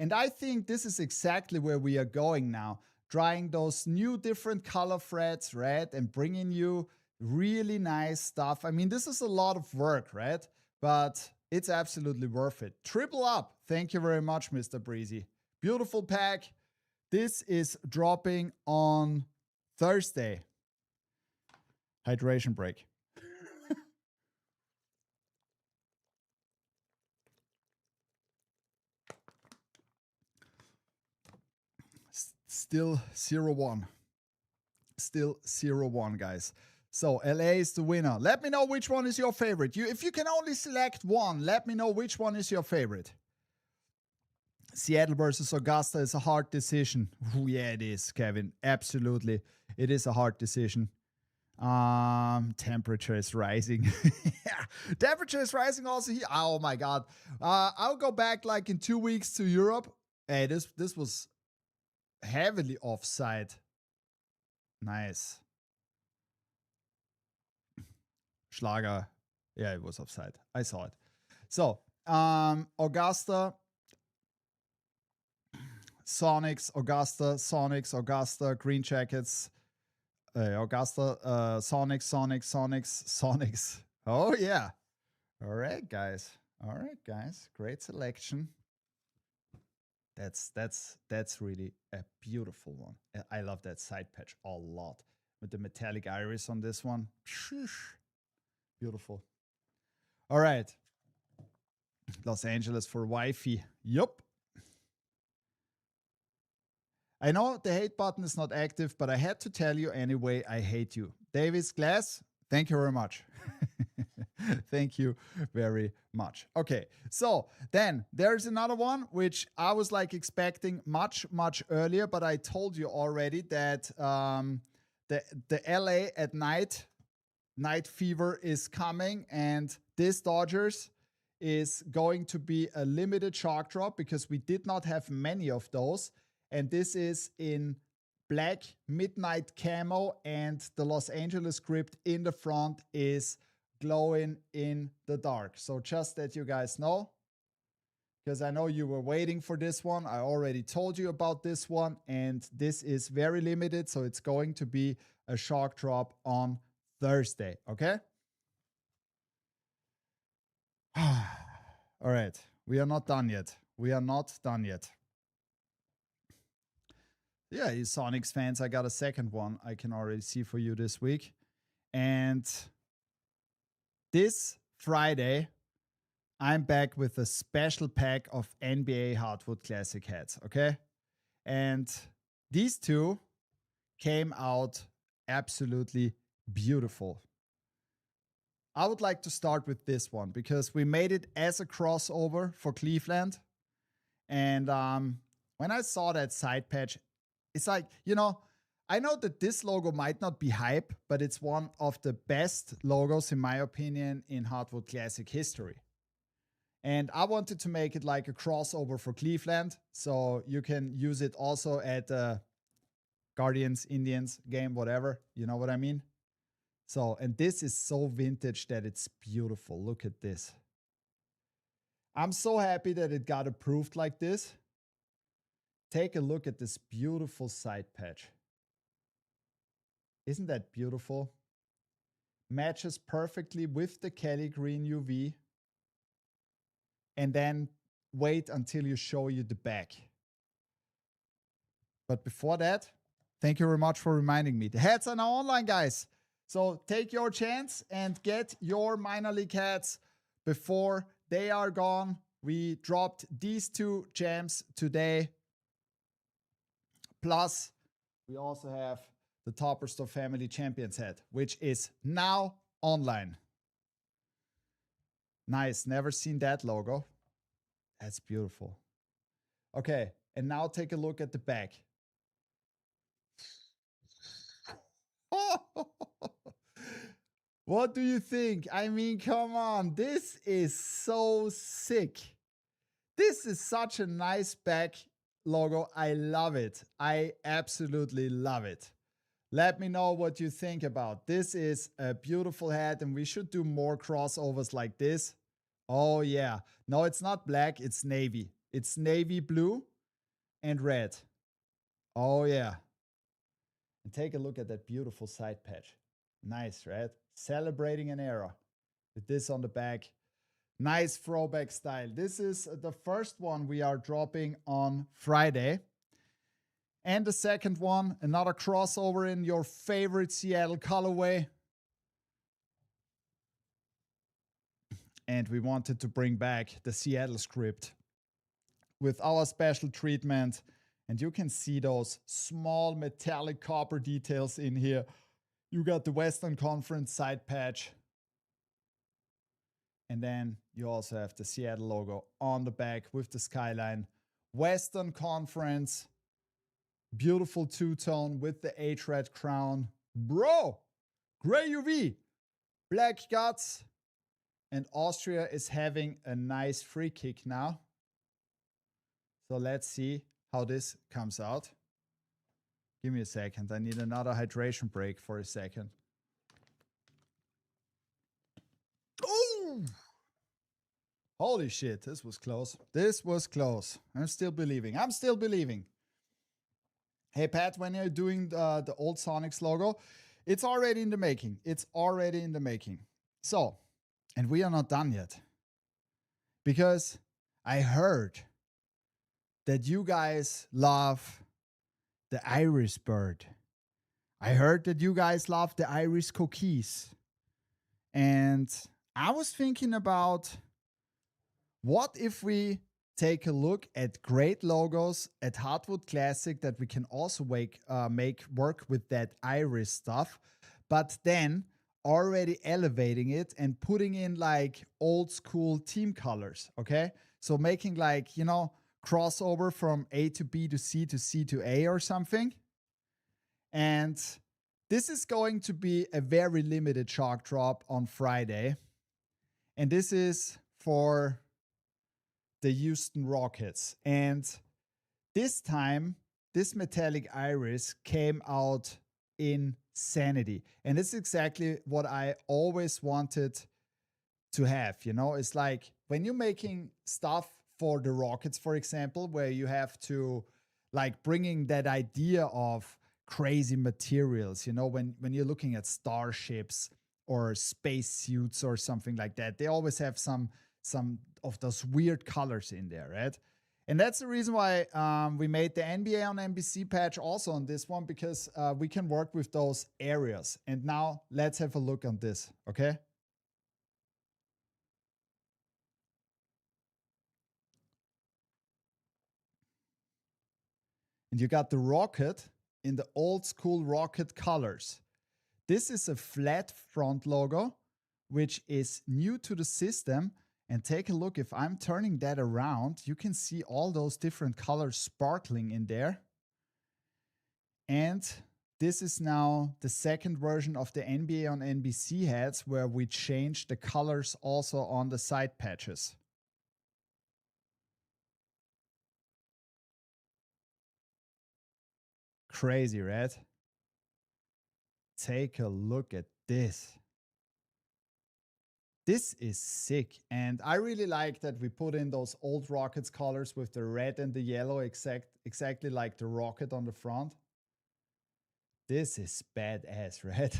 Speaker 1: and I think this is exactly where we are going now. Trying those new different color threads, right? And bringing you really nice stuff. I mean, this is a lot of work, right? But it's absolutely worth it. Triple up. Thank you very much, Mr. Breezy. Beautiful pack. This is dropping on Thursday. Hydration break. Still 0-1. Still 0-1, guys. So LA is the winner. Let me know which one is your favorite. If you can only select one, let me know which one is your favorite. Seattle versus Augusta is a hard decision. Ooh, yeah, it is, Kevin. Absolutely. It is a hard decision. Temperature is rising. Yeah, temperature is rising also here. Oh my god. I'll go back like in 2 weeks to Europe. Hey, this was heavily offside. Nice. Schlager. Yeah, it was offside. I saw it. So, Augusta, Sonics, Augusta, Green Jackets, Augusta, Sonics. Oh, yeah. All right, guys. Great selection. That's really a beautiful one. I love that side patch a lot with the metallic iris on this one. Beautiful. All right. Los Angeles for wifey. Yup. I know the hate button is not active, but I had to tell you anyway, I hate you. Davis Glass, thank you very much. Thank you very much. Okay, so then there's another one which I was like expecting much earlier, but I told you already that the LA at night fever is coming, and this Dodgers is going to be a limited shark drop because we did not have many of those. And this is in black midnight camo, and the Los Angeles script in the front is glowing in the dark. So just that you guys know, because I know you were waiting for this one. I already told you about this one, and this is very limited. So it's going to be a shark drop on Thursday. Okay. All right. We are not done yet. Yeah, you Sonics fans, I got a second one I can already see for you this week. And This Friday, I'm back with a special pack of NBA Hardwood Classic hats, okay? And these two came out absolutely beautiful. I would like to start with this one because we made it as a crossover for Cleveland. And when I saw that side patch, it's like, I know that this logo might not be hype, but it's one of the best logos, in my opinion, in Hardwood Classic history. And I wanted to make it like a crossover for Cleveland, so you can use it also at the Guardians, Indians game, whatever. You know what I mean? So, and this is so vintage that it's beautiful. Look at this. I'm so happy that it got approved like this. Take a look at this beautiful side patch. Isn't that beautiful? Matches perfectly with the Kelly Green UV. And then wait until you show you the back. But before that, thank you very much for reminding me. The hats are now online, guys. So take your chance and get your minor league hats before they are gone. We dropped these two gems today. Plus, we also have the Topperstore Family Champions hat, which is now online. Nice. Never seen that logo. That's beautiful. Okay. And now take a look at the back. What do you think? I mean, come on. This is so sick. This is such a nice back logo. I love it. I absolutely love it. Let me know what you think about. This is a beautiful hat, and we should do more crossovers like this. Oh yeah. No, it's not black, it's navy. It's navy blue and red. Oh yeah. And take a look at that beautiful side patch. Nice, right? Celebrating an era with this on the back. Nice throwback style. This is the first one we are dropping on Friday. And the second one, another crossover in your favorite Seattle colorway. And we wanted to bring back the Seattle script with our special treatment. And you can see those small metallic copper details in here. You got the Western Conference side patch. And then you also have the Seattle logo on the back with the skyline. Western Conference. Beautiful two-tone with the H-Red crown. Bro! Gray UV. Black guts. And Austria is having a nice free kick now. So let's see how this comes out. Give me a second. I need another hydration break for a second. Oh! Holy shit, this was close. This was close. I'm still believing. I'm still believing. Hey, Pat, when you're doing the old Sonics logo, it's already in the making. It's already in the making. So, and we are not done yet. Because I heard that you guys love the iris bird. I heard that you guys love the iris cookies. And I was thinking about what if we take a look at great logos at Hardwood Classic that we can also make work with that iris stuff, but then already elevating it and putting in like old school team colors, okay? So making like, crossover from A to B to C to C to A or something. And this is going to be a very limited shark drop on Friday. And this is for the Houston Rockets. And this time, this metallic iris came out in Sanity. And it's exactly what I always wanted to have. It's like when you're making stuff for the Rockets, for example, where you have to like bringing that idea of crazy materials, when you're looking at starships or spacesuits or something like that, they always have some of those weird colors in there, right? And that's the reason why we made the NBA on NBC patch also on this one, because we can work with those areas. And now let's have a look on this, okay? And you got the rocket in the old school rocket colors. This is a flat front logo, which is new to the system. And take a look, if I'm turning that around, you can see all those different colors sparkling in there. And this is now the second version of the NBA on NBC hats, where we changed the colors also on the side patches. Crazy, right? Take a look at this. This is sick. And I really like that we put in those old Rockets colors with the red and the yellow, exactly like the rocket on the front. This is badass, right?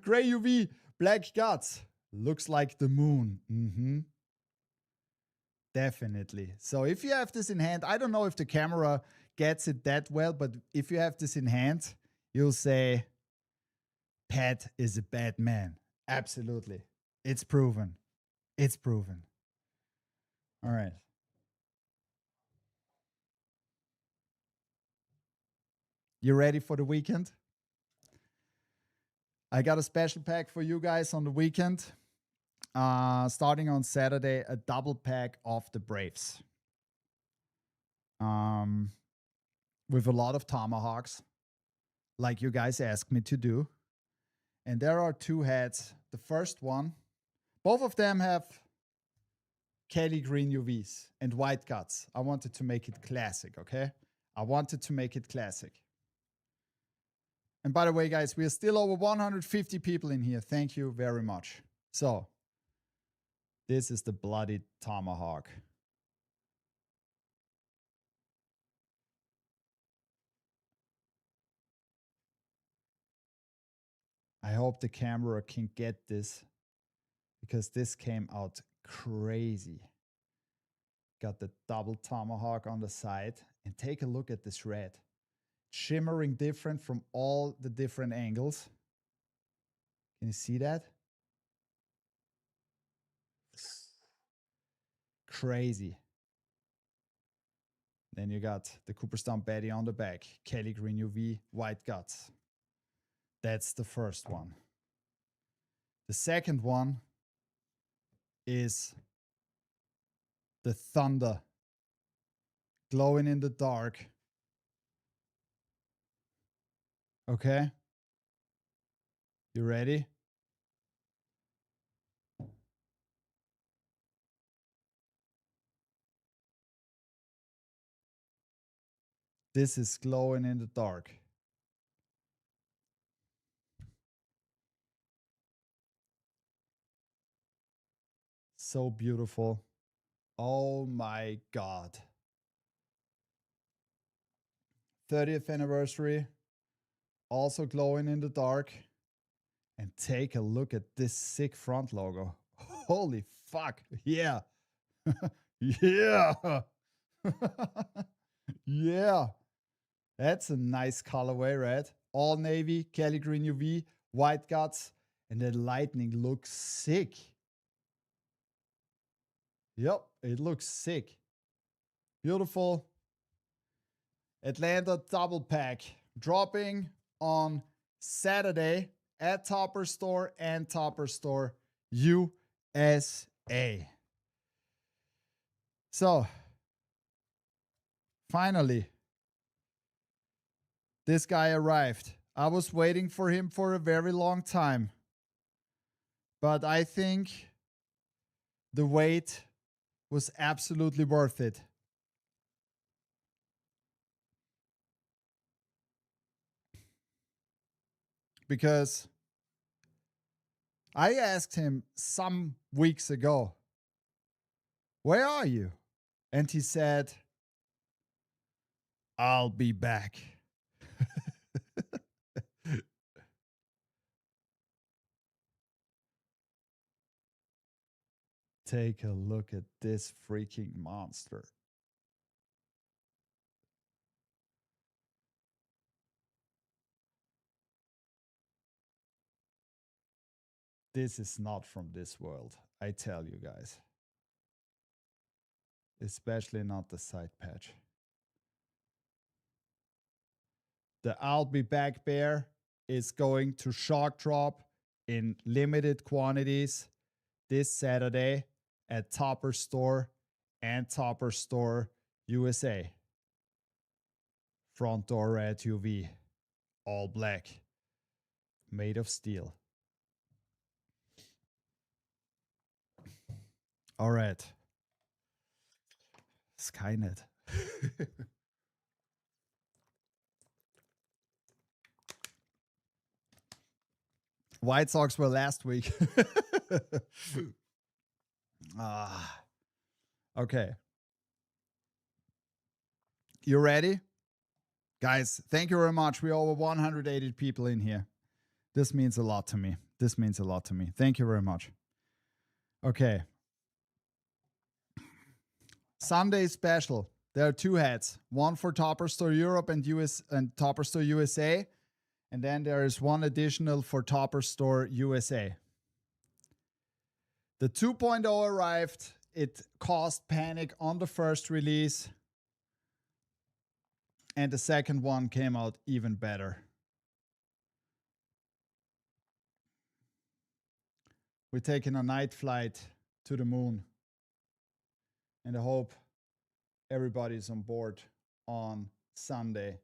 Speaker 1: Gray UV, black guts. Looks like the moon. Definitely. So if you have this in hand, I don't know if the camera gets it that well, but if you have this in hand, you'll say, Pat is a bad man. Absolutely. It's proven. It's proven. All right. You ready for the weekend? I got a special pack for you guys on the weekend. Starting on Saturday, a double pack of the Braves. With a lot of tomahawks, like you guys asked me to do. And there are two hats. The first one, both of them have Kelly green UVs and white guts. I wanted to make it classic, okay? I wanted to make it classic. And by the way, guys, we are still over 150 people in here. Thank you very much. So, this is the bloody tomahawk. I hope the camera can get this, because this came out crazy. Got the double tomahawk on the side. And take a look at this red. Shimmering different from all the different angles. Can you see that? Crazy. Then you got the Cooperstown Betty on the back. Kelly green UV, white guts. That's the first one. The second one is the Thunder, glowing in the dark. Okay? You ready? This is glowing in the dark. So beautiful. Oh my God. 30th anniversary. Also glowing in the dark. And take a look at this sick front logo. Holy fuck. Yeah. Yeah. Yeah. That's a nice colorway, right? All navy, Kelly green UV, white guts, and the lightning looks sick. Yep, it looks sick. Beautiful. Atlanta double pack dropping on Saturday at Topper Store and Topper Store USA. So, finally, this guy arrived. I was waiting for him for a very long time. But I think the wait was absolutely worth it. Because I asked him some weeks ago, where are you? And he said, I'll be back. Take a look at this freaking monster. This is not from this world, I tell you guys. Especially not the side patch. The I'll Be Back bear is going to shock drop in limited quantities this Saturday at Topper Store and Topper Store USA. Front door red UV, all black, made of steel. All right. Skynet. White Sox were last week. Okay. You ready? Guys, thank you very much. We're over 180 people in here. This means a lot to me. This means a lot to me. Thank you very much. Okay. Sunday special. There are two hats. One for Topper Store Europe and Topper Store USA. And then there is one additional for Topper Store USA. The 2.0 arrived. It caused panic on the first release. And the second one came out even better. We're taking a night flight to the moon. And I hope everybody's on board on Sunday,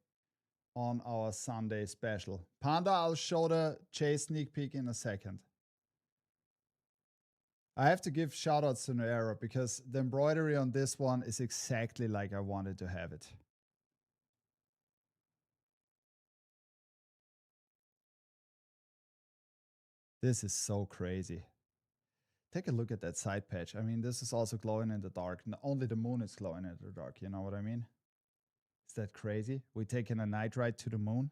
Speaker 1: on our Sunday special. Panda, I'll show the chase sneak peek in a second. I have to give shout outs to Noera because the embroidery on this one is exactly like I wanted to have it. This is so crazy. Take a look at that side patch. I mean, this is also glowing in the dark. Only the moon is glowing in the dark. You know what I mean? Is that crazy? We're taking a night ride to the moon.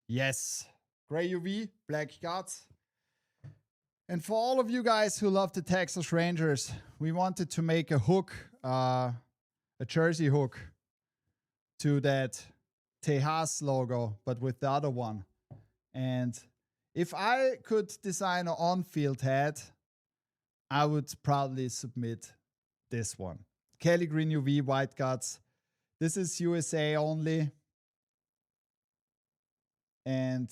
Speaker 1: Yes. Gray UV, black guts. And for all of you guys who love the Texas Rangers, we wanted to make a hook, a jersey hook to that Tejas logo, but with the other one. And if I could design an on-field hat, I would probably submit this one. Kelly Green UV White Guts. This is USA only. And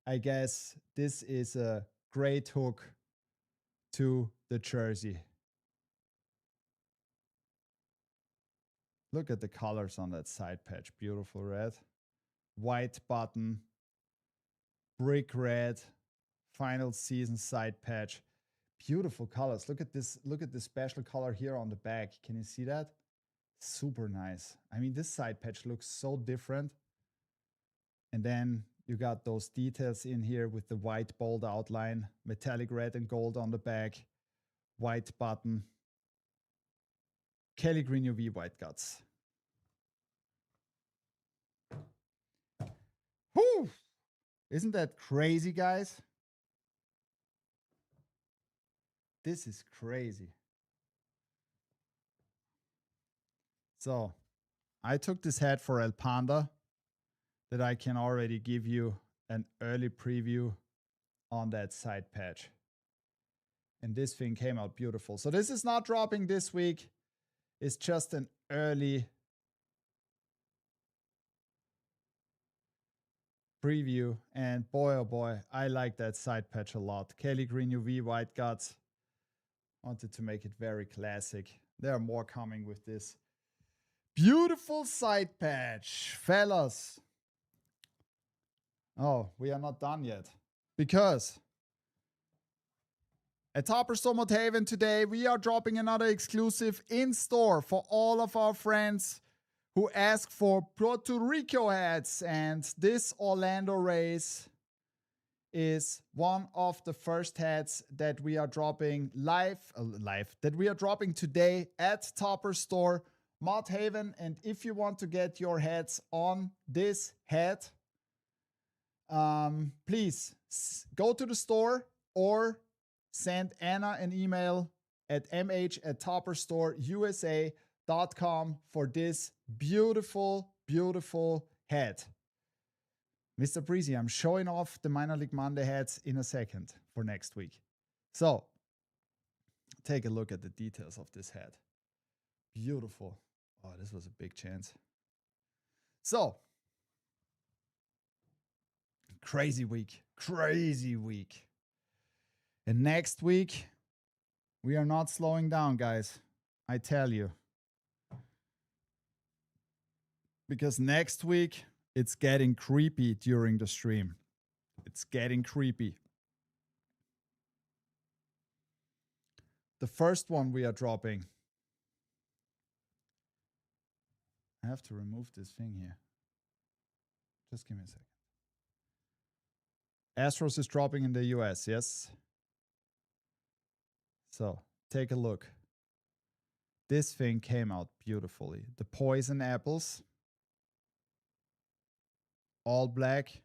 Speaker 1: I guess this is a great hook to the jersey. Look at the colors on that side patch. Beautiful red. White button. Brick red. Final season side patch. Beautiful colors. Look at this special color here on the back. Can you see that? Super nice. I mean, this side patch looks so different. And then you got those details in here with the white bold outline, metallic red and gold on the back, white button, Kelly Green UV White Guts. Whew! Isn't that crazy, guys? This is crazy. So, I took this hat for El Panda that I can already give you an early preview on that side patch. And this thing came out beautiful. So this is not dropping this week. It's just an early preview. And boy, oh boy, I like that side patch a lot. Kelly Green UV White Guts. Wanted to make it very classic. There are more coming with this beautiful side patch. Fellas. Oh, we are not done yet. Because at Topper Store Mott Haven today, we are dropping another exclusive in-store for all of our friends who ask for Puerto Rico hats. And this Orlando Rays is one of the first hats that we are dropping that we are dropping today at Topper Store Mott Haven. And if you want to get your hats on this hat, please go to the store or send Anna an email at mh@topperstoreUSA.com for this beautiful, beautiful hat. Mr. Breezy, I'm showing off the Minor League Monday hats in a second for next week. So, Take a look at the details of this hat. Beautiful. Oh, this was a big chance. So, crazy week. Crazy week. And next week, we are not slowing down, guys. I tell you. Because next week, it's getting creepy during the stream. It's getting creepy. The first one we are dropping. I have to remove this thing here. Just give me a second. Astros is dropping in the US, yes? So, take a look. This thing came out beautifully. The poison apples. All black.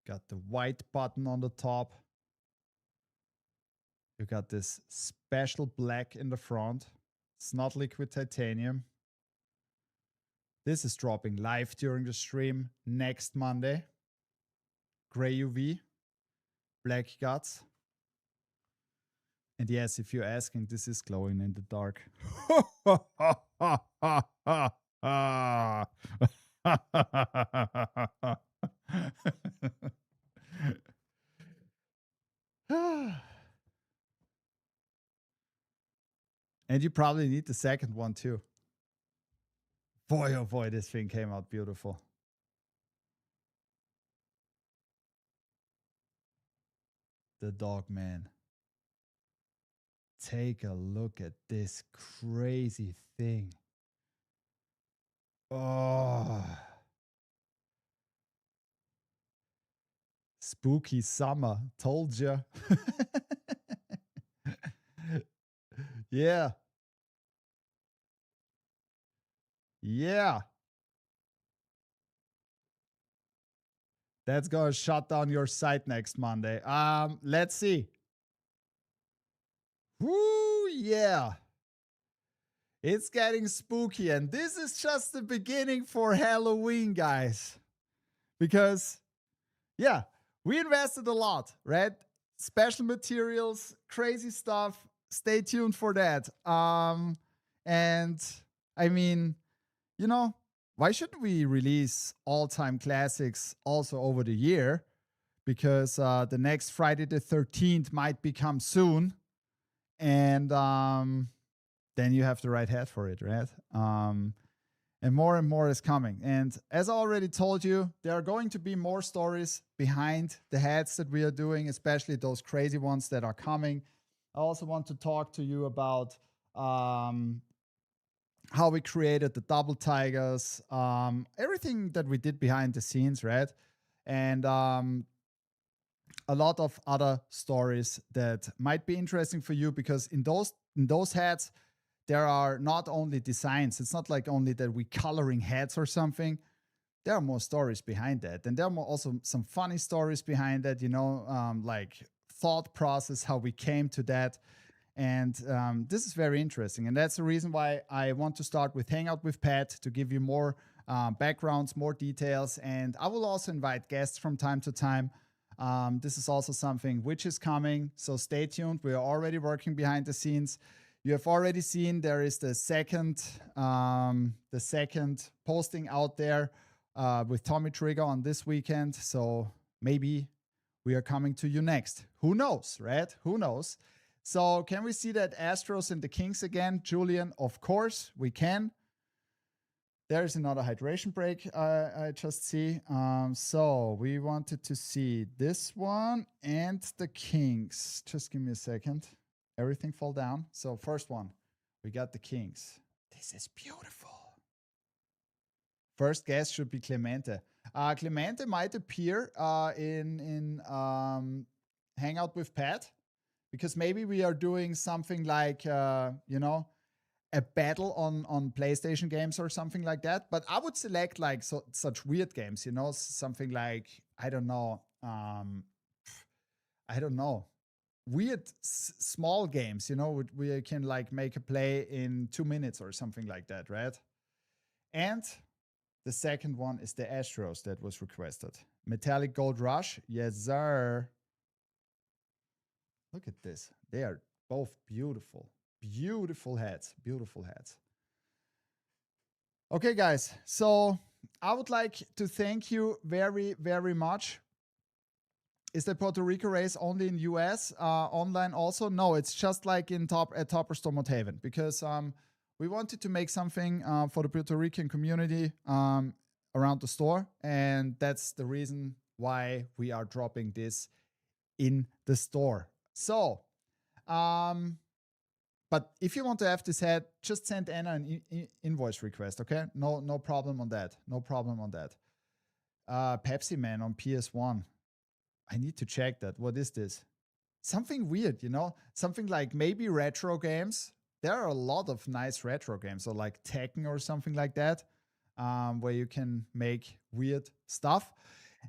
Speaker 1: Got the white button on the top. You got this special black in the front. It's not liquid titanium. This is dropping live during the stream next Monday. Gray UV. Black guts. And yes, if you're asking, this is glowing in the dark. And you probably need the second one too. Boy, oh boy, this thing came out beautiful. The dog man. Take a look at this crazy thing. Oh. Spooky summer. Told ya. Yeah. Yeah. That's gonna shut down your site next Monday. Let's see. Woo, yeah. It's getting spooky, and this is just the beginning for Halloween, guys. Because, yeah, we invested a lot, right? Special materials, crazy stuff. Stay tuned for that. And I mean, you know, why shouldn't we release all-time classics also over the year? Because the next Friday the 13th might become soon. And then you have the right hat for it, right? And more is coming. And as I already told you, there are going to be more stories behind the hats that we are doing, especially those crazy ones that are coming. I also want to talk to you about how we created the double tigers, everything that we did behind the scenes, right? And a lot of other stories that might be interesting for you, because in those hats there are not only designs. It's not like only that we coloring hats or something. There are more stories behind that, and there are also some funny stories behind that, you know, like thought process, how we came to that. And this is very interesting, and that's the reason why I want to start with Hangout with Pat, to give you more backgrounds, more details. And I will also invite guests from time to time. This is also something which is coming, so stay tuned. We are already working behind the scenes. You have already seen there is the second posting out there with Tommy Trigger on this weekend. So maybe we are coming to you next. Who knows, right? Who knows? So can we see that Astros and the Kings again? Julian, of course we can. There's another hydration break I just see. So we wanted to see this one and the Kings. Just give me a second. Everything fall down. So first one, we got the Kings. This is beautiful. First guest should be Clemente. Clemente might appear in Hangout with Pat, because maybe we are doing something like, you know, a battle on PlayStation games or something like that. But I would select like such weird games, you know, something like, I don't know, weird small games, you know, where you can like make a play in 2 minutes or something like that, right? And the second one is the Astros that was requested. Metallic Gold Rush, yes sir. Look at this. They are Both beautiful, beautiful hats, beautiful hats. Okay, guys. So I would like to thank you very, very much. Is the Puerto Rico race only in US online also? No, it's just like in at Topper Store Mothaven, because we wanted to make something for the Puerto Rican community around the store, and that's the reason why we are dropping this in the store. So, but if you want to have this hat, just send Anna an invoice request, okay? No problem on that. No problem on that. Pepsi Man on PS1. I need to check that. What is this? Something weird, you know? Something like maybe retro games. There are a lot of nice retro games, or like Tekken or something like that, where you can make weird stuff.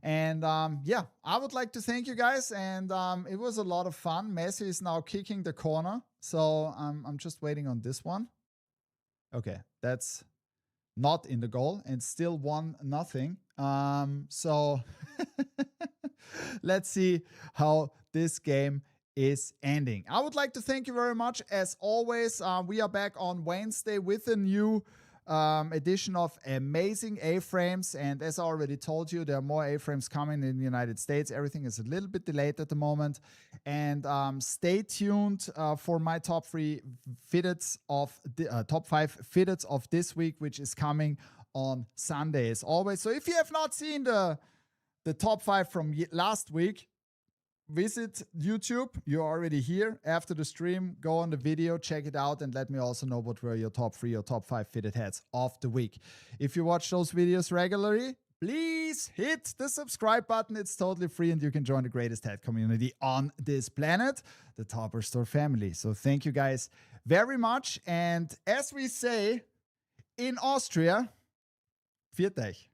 Speaker 1: And yeah, I would like to thank you guys. And it was a lot of fun. Messi is now kicking the corner. So I'm just waiting on this one. Okay, that's not in the goal and still 1-0. So let's see how this game is ending. I would like to thank you very much. As always, we are back on Wednesday with a new edition of Amazing A-Frames. And as I already told you, there are more A-Frames coming in the United States. Everything is a little bit delayed at the moment. And stay tuned for my top 5 fitteds of this week, which is coming on Sunday as always. So if you have not seen the top 5 from last week, visit YouTube. You're already here after the stream. Go on the video, check it out, and let me also know what were your top 3 or top 5 fitted hats of the week. If you watch those videos regularly, please hit the subscribe button. It's totally free, and you can join the greatest hat community on this planet, the Topper Store family. So thank you guys very much. And as we say in Austria, viert euch.